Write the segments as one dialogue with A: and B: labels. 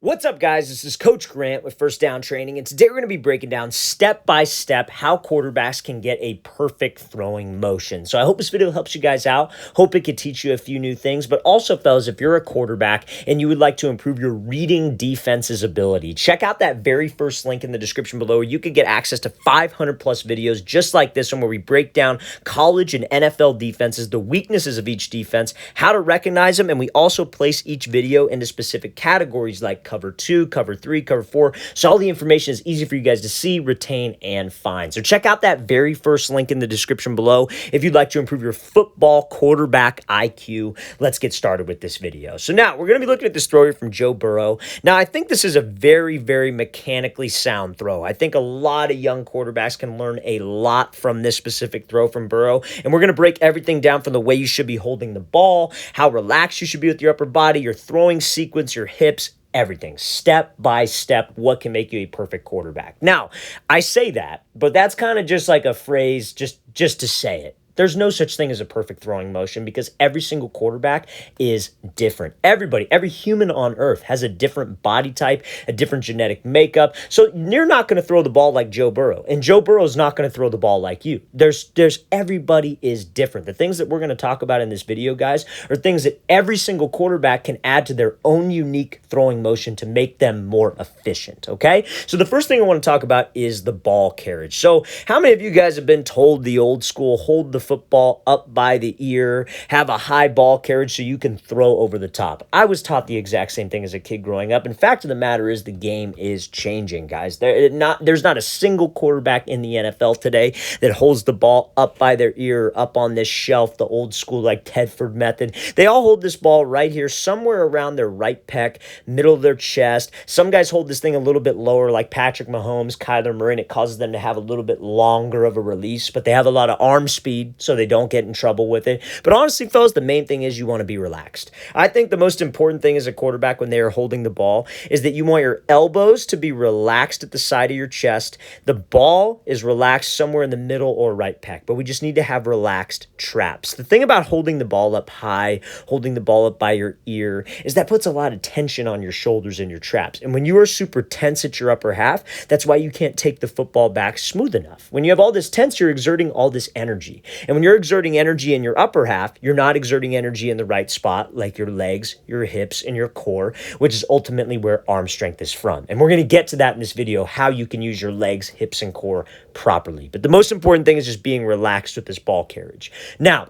A: What's up, guys? This is Coach Grant with First Down Training, and today we're going to be breaking down step by step how quarterbacks can get a perfect throwing motion. So I hope this video helps you guys out. Hope it could teach you a few new things, but also, fellas, if you're a quarterback and you would like to improve your reading defense's ability, check out that very first link in the description below where you could get access to 500 plus videos just like this one where we break down college and NFL defenses, the weaknesses of each defense, how to recognize them, and we also place each video into specific categories like cover 2, cover 3, cover 4. So all the information is easy for you guys to see, retain, and find. So check out that very first link in the description below if you'd like to improve your football quarterback IQ. Let's get started with this video. So now we're going to be looking at this throw here from Joe Burrow. Now I think this is a very, very mechanically sound throw. I think a lot of young quarterbacks can learn a lot from this specific throw from Burrow. And we're going to break everything down from the way you should be holding the ball, how relaxed you should be with your upper body, your throwing sequence, your hips, everything, step by step, what can make you a perfect quarterback. Now, I say that, but that's kind of just like a phrase just to say it. There's no such thing as a perfect throwing motion because every single quarterback is different. Everybody, every human on earth has a different body type, a different genetic makeup. So you're not going to throw the ball like Joe Burrow, and Joe Burrow is not going to throw the ball like you. There's everybody is different. The things that we're going to talk about in this video, guys, are things that every single quarterback can add to their own unique throwing motion to make them more efficient, okay? So the first thing I want to talk about is the ball carriage. So how many of you guys have been told the old school, hold the football up by the ear, have a high ball carriage so you can throw over the top? I was taught the exact same thing as a kid growing up. And fact of the matter is the game is changing, guys. There's not a single quarterback in the NFL today that holds the ball up by their ear, up on this shelf, the old school like Tedford method. They all hold this ball right here, somewhere around their right pec, middle of their chest. Some guys hold this thing a little bit lower like Patrick Mahomes, Kyler Murray, and it causes them to have a little bit longer of a release, but they have a lot of arm speed so they don't get in trouble with it. But honestly, fellas, the main thing is you want to be relaxed. I think the most important thing as a quarterback when they are holding the ball is that you want your elbows to be relaxed at the side of your chest. The ball is relaxed somewhere in the middle or right pec, but we just need to have relaxed traps. The thing about holding the ball up high, holding the ball up by your ear, is that puts a lot of tension on your shoulders and your traps. And when you are super tense at your upper half, that's why you can't take the football back smooth enough. When you have all this tense, you're exerting all this energy. And when you're exerting energy in your upper half, you're not exerting energy in the right spot, like your legs, your hips, and your core, which is ultimately where arm strength is from. And we're going to get to that in this video, how you can use your legs, hips, and core properly. But the most important thing is just being relaxed with this ball carriage. Now,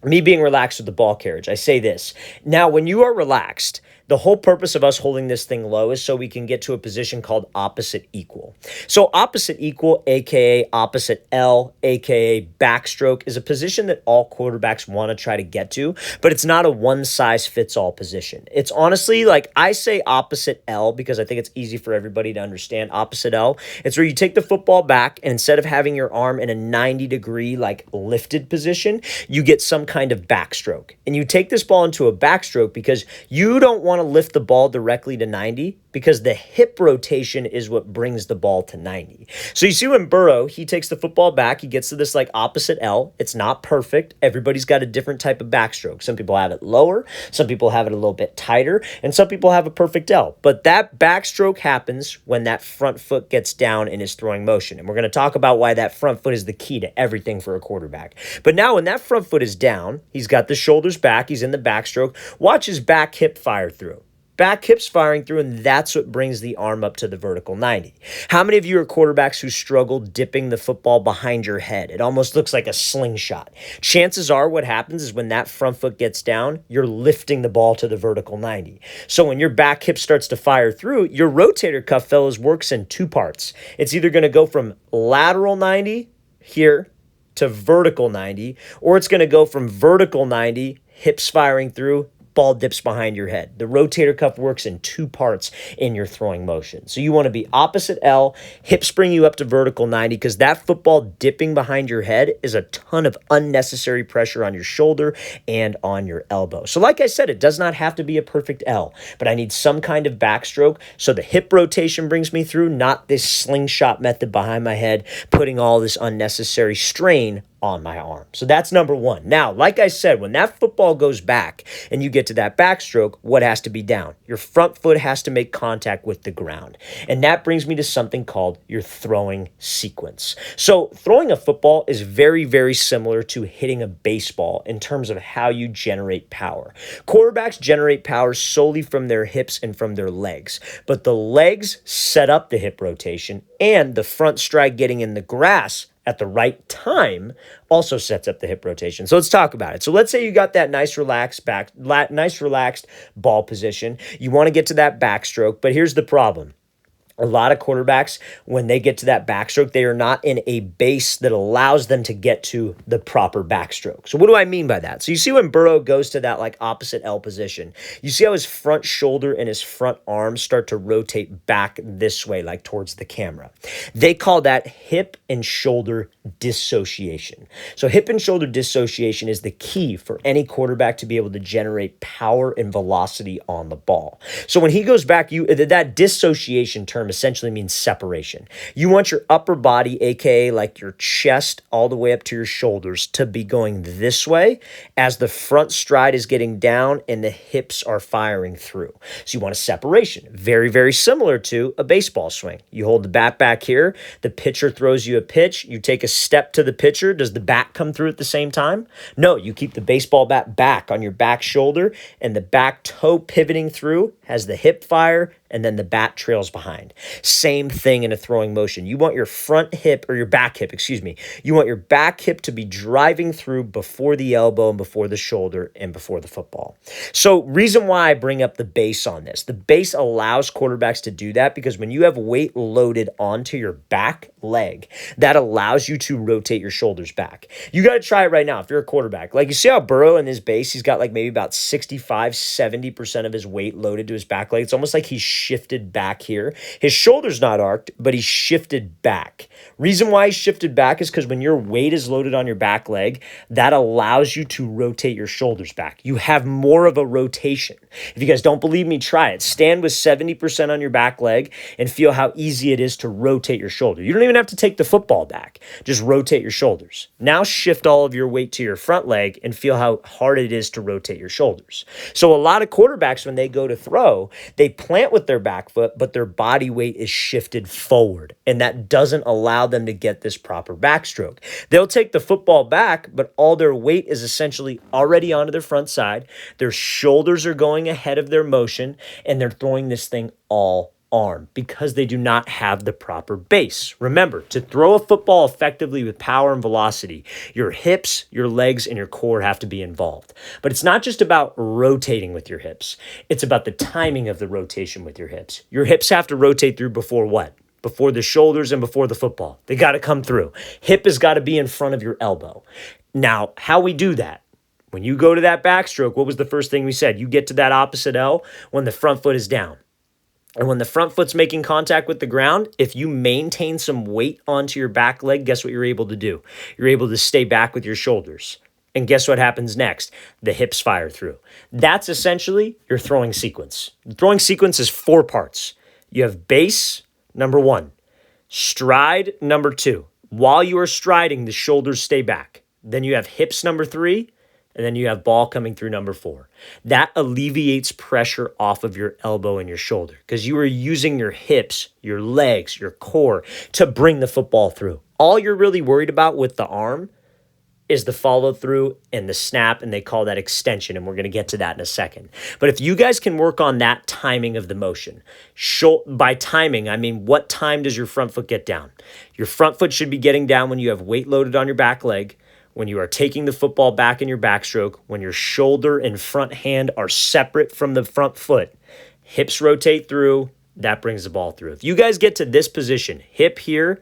A: me being relaxed with the ball carriage, I say this. Now, when you are relaxed, the whole purpose of us holding this thing low is so we can get to a position called opposite equal. So opposite equal, aka opposite L, aka backstroke, is a position that all quarterbacks want to try to get to, but it's not a one-size-fits-all position. It's honestly, like, I say opposite L because I think it's easy for everybody to understand. Opposite L, it's where you take the football back, and instead of having your arm in a 90-degree, like, lifted position, you get some kind of backstroke. And you take this ball into a backstroke because you don't want to lift the ball directly to 90 because the hip rotation is what brings the ball to 90. So you see when Burrow, he takes the football back, he gets to this like opposite L. It's not perfect. Everybody's got a different type of backstroke. Some people have it lower, some people have it a little bit tighter, and some people have a perfect L. But that backstroke happens when that front foot gets down in his throwing motion. And we're going to talk about why that front foot is the key to everything for a quarterback. But now when that front foot is down, he's got the shoulders back, he's in the backstroke. Watch his back hip fire through. Back hips firing through, and that's what brings the arm up to the vertical 90. How many of you are quarterbacks who struggle dipping the football behind your head? It almost looks like a slingshot. Chances are what happens is when that front foot gets down, you're lifting the ball to the vertical 90. So when your back hip starts to fire through, your rotator cuff, fellas, works in two parts. It's either going to go from lateral 90 here to vertical 90, or it's going to go from vertical 90, hips firing through, ball dips behind your head. The rotator cuff works in two parts in your throwing motion. So you want to be opposite L, hips bring you up to vertical 90 because that football dipping behind your head is a ton of unnecessary pressure on your shoulder and on your elbow. So like I said, it does not have to be a perfect L, but I need some kind of backstroke so the hip rotation brings me through, not this slingshot method behind my head, putting all this unnecessary strain on my arm. So that's number one. Now, like I said, when that football goes back and you get to that backstroke, what has to be down? Your front foot has to make contact with the ground. And that brings me to something called your throwing sequence. So throwing a football is very, very similar to hitting a baseball in terms of how you generate power. Quarterbacks generate power solely from their hips and from their legs, but the legs set up the hip rotation, and the front stride getting in the grass at the right time also sets up the hip rotation. So let's talk about it. So let's say you got that nice relaxed ball position. You want to get to that backstroke, but here's the problem. A lot of quarterbacks, when they get to that backstroke, they are not in a base that allows them to get to the proper backstroke. So what do I mean by that? So you see when Burrow goes to that like opposite L position, you see how his front shoulder and his front arm start to rotate back this way, like towards the camera. They call that hip and shoulder dissociation. So hip and shoulder dissociation is the key for any quarterback to be able to generate power and velocity on the ball. So when he goes back, that dissociation term essentially means separation. You want your upper body, aka like your chest all the way up to your shoulders, to be going this way as the front stride is getting down and the hips are firing through. So you want a separation. Very, very similar to a baseball swing. You hold the bat back here, the pitcher throws you a pitch, you take a step to the pitcher. Does the bat come through at the same time? No, you keep the baseball bat back on your back shoulder and the back toe pivoting through, has the hip fire, and then the bat trails behind. Same thing in a throwing motion. You want your front hip, or your back hip, you want your back hip to be driving through before the elbow and before the shoulder and before the football. So reason why I bring up the base on this, the base allows quarterbacks to do that because when you have weight loaded onto your back leg, that allows you to rotate your shoulders back. You got to try it right now if you're a quarterback. Like you see how Burrow in his base, he's got like maybe about 65-70% of his weight loaded to his back leg. It's almost like he's shifted back here. His shoulder's not arced, but he's shifted back. Reason why he's shifted back is because when your weight is loaded on your back leg, that allows you to rotate your shoulders back. You have more of a rotation. If you guys don't believe me, try it. Stand with 70% on your back leg and feel how easy it is to rotate your shoulder. You don't even have to take the football back. Just rotate your shoulders. Now shift all of your weight to your front leg and feel how hard it is to rotate your shoulders. So a lot of quarterbacks, when they go to throw, they plant with their back foot, but their body weight is shifted forward, and that doesn't allow them to get this proper backstroke. They'll take the football back, but all their weight is essentially already onto their front side. Their shoulders are going ahead of their motion, and they're throwing this thing all arm because they do not have the proper base. Remember, to throw a football effectively with power and velocity, your hips, your legs, and your core have to be involved. But it's not just about rotating with your hips. It's about the timing of the rotation with your hips. Your hips have to rotate through before what? Before the shoulders and before the football. They got to come through. Hip has got to be in front of your elbow. Now, how we do that? When you go to that backstroke, what was the first thing we said? You get to that opposite L when the front foot is down. And when the front foot's making contact with the ground, if you maintain some weight onto your back leg, guess what you're able to do? You're able to stay back with your shoulders. And guess what happens next? The hips fire through. That's essentially your throwing sequence. The throwing sequence is 4 parts. You have base, number 1. Stride, number 2. While you are striding, the shoulders stay back. Then you have hips, number 3. And then you have ball coming through, number 4. That alleviates pressure off of your elbow and your shoulder because you are using your hips, your legs, your core to bring the football through. All you're really worried about with the arm is the follow through and the snap, and they call that extension, and we're going to get to that in a second. But if you guys can work on that timing of the motion, by timing, I mean what time does your front foot get down? Your front foot should be getting down when you have weight loaded on your back leg, when you are taking the football back in your backstroke, when your shoulder and front hand are separate from the front foot, hips rotate through, that brings the ball through. If you guys get to this position, hip here,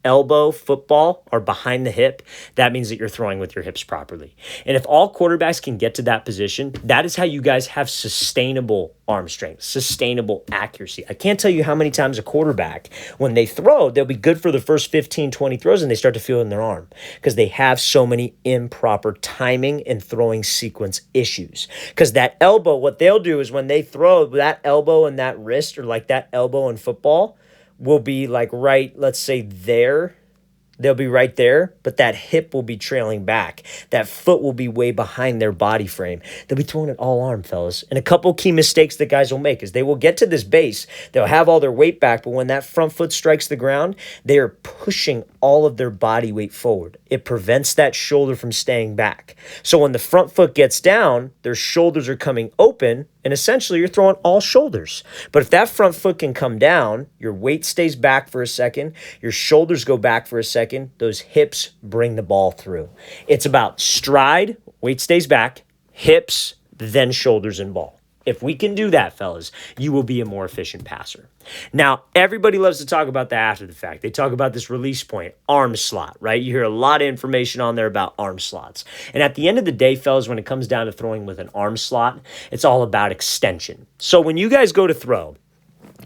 A: elbow, football are behind the hip, that means that you're throwing with your hips properly. And if all quarterbacks can get to that position, that is how you guys have sustainable arm strength, sustainable accuracy. I can't tell you how many times a quarterback, when they throw, they'll be good for the first 15, 20 throws, and they start to feel it in their arm because they have so many improper timing and throwing sequence issues. Because that elbow, what they'll do is when they throw, that elbow and that wrist, or like that elbow in football, will be like right, let's say there, they'll be right there, but that hip will be trailing back. That foot will be way behind their body frame. They'll be throwing it all arm, fellas. And a couple key mistakes that guys will make is they will get to this base, they'll have all their weight back, but when that front foot strikes the ground, they are pushing all of their body weight forward. It prevents that shoulder from staying back. So when the front foot gets down, their shoulders are coming open, and essentially you're throwing all shoulders. But if that front foot can come down, your weight stays back for a second, your shoulders go back for a second, those hips bring the ball through. It's about stride, weight stays back, hips, then shoulders and ball. If we can do that, fellas, you will be a more efficient passer. Now, everybody loves to talk about the after the fact. They talk about this release point, arm slot, right? You hear a lot of information on there about arm slots. And at the end of the day, fellas, when it comes down to throwing with an arm slot, it's all about extension. So when you guys go to throw,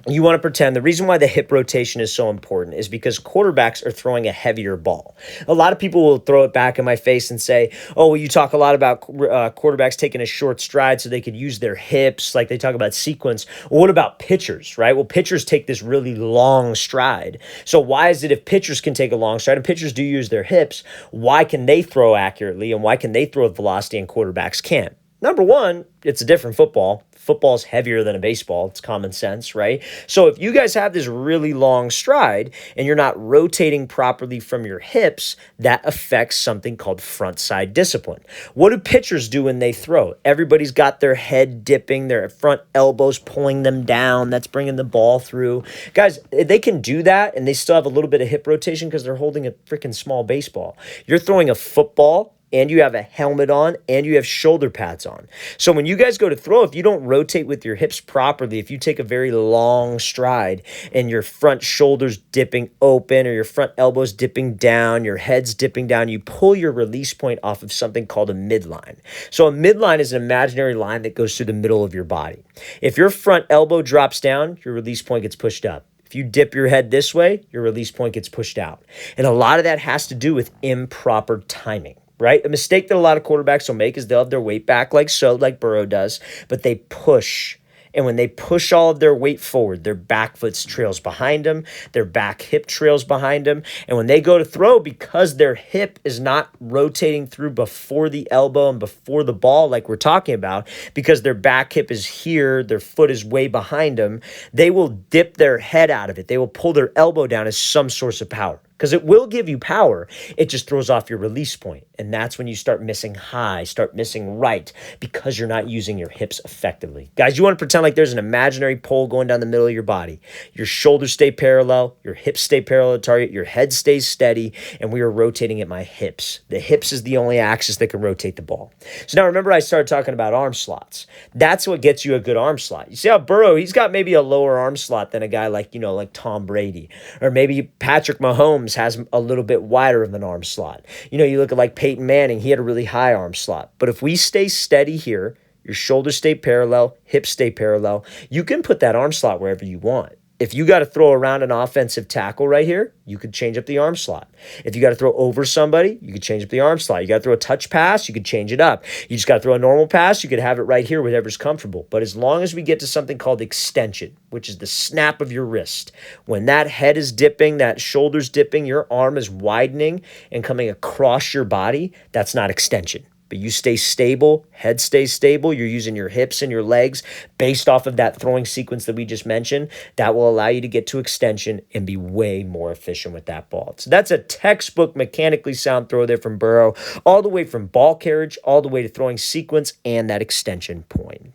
A: you want to pretend the reason why the hip rotation is so important is because quarterbacks are throwing a heavier ball. A lot of people will throw it back in my face and say, oh, well, you talk a lot about quarterbacks taking a short stride so they could use their hips, like they talk about sequence. Well, what about pitchers, right? Well, pitchers take this really long stride. So why is it if pitchers can take a long stride and pitchers do use their hips, why can they throw accurately and why can they throw with velocity and quarterbacks can't? Number one, it's a different football. Football's heavier than a baseball. It's common sense, right? So if you guys have this really long stride and you're not rotating properly from your hips, that affects something called frontside discipline. What do pitchers do when they throw? Everybody's got their head dipping, their front elbows pulling them down. That's bringing the ball through. Guys, they can do that and they still have a little bit of hip rotation because they're holding a freaking small baseball. You're throwing a football, and you have a helmet on, and you have shoulder pads on. So when you guys go to throw, if you don't rotate with your hips properly, if you take a very long stride and your front shoulders dipping open or your front elbows dipping down, your head's dipping down, you pull your release point off of something called a midline. So a midline is an imaginary line that goes through the middle of your body. If your front elbow drops down, your release point gets pushed up. If you dip your head this way, your release point gets pushed out. And a lot of that has to do with improper timing. Right? A mistake that a lot of quarterbacks will make is they'll have their weight back like so, like Burrow does, but they push. And when they push all of their weight forward, their back foot trails behind them, their back hip trails behind them. And when they go to throw, because their hip is not rotating through before the elbow and before the ball like we're talking about, because their back hip is here, their foot is way behind them, they will dip their head out of it. They will pull their elbow down as some source of power. Because it will give you power. It just throws off your release point. And that's when you start missing high, start missing right, because you're not using your hips effectively. Guys, you want to pretend like there's an imaginary pole going down the middle of your body. Your shoulders stay parallel, your hips stay parallel to target, your head stays steady, and we are rotating at my hips. The hips is the only axis that can rotate the ball. So now remember I started talking about arm slots. That's what gets you a good arm slot. You see how Burrow, he's got maybe a lower arm slot than a guy like, like Tom Brady. Or maybe Patrick Mahomes has a little bit wider of an arm slot. You look at like Peyton Manning, he had a really high arm slot. But if we stay steady here, your shoulders stay parallel, hips stay parallel, you can put that arm slot wherever you want. If you got to throw around an offensive tackle right here, you could change up the arm slot. If you got to throw over somebody, you could change up the arm slot. You got to throw a touch pass, you could change it up. You just got to throw a normal pass, you could have it right here, whatever's comfortable. But as long as we get to something called extension, which is the snap of your wrist, when that head is dipping, that shoulder's dipping, your arm is widening and coming across your body, that's not extension. But you stay stable, head stays stable, you're using your hips and your legs based off of that throwing sequence that we just mentioned. That will allow you to get to extension and be way more efficient with that ball. So that's a textbook mechanically sound throw there from Burrow, all the way from ball carriage, all the way to throwing sequence and that extension point.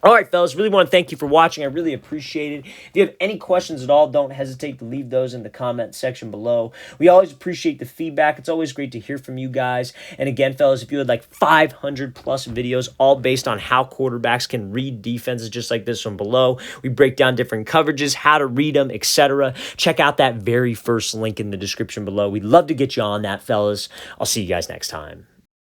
A: All right, fellas, really want to thank you for watching. I really appreciate it. If you have any questions at all, don't hesitate to leave those in the comment section below. We always appreciate the feedback. It's always great to hear from you guys. And again, fellas, if you would like 500 plus videos, all based on how quarterbacks can read defenses just like this one below, we break down different coverages, how to read them, etc. Check out that very first link in the description below. We'd love to get you on that, fellas. I'll see you guys next time.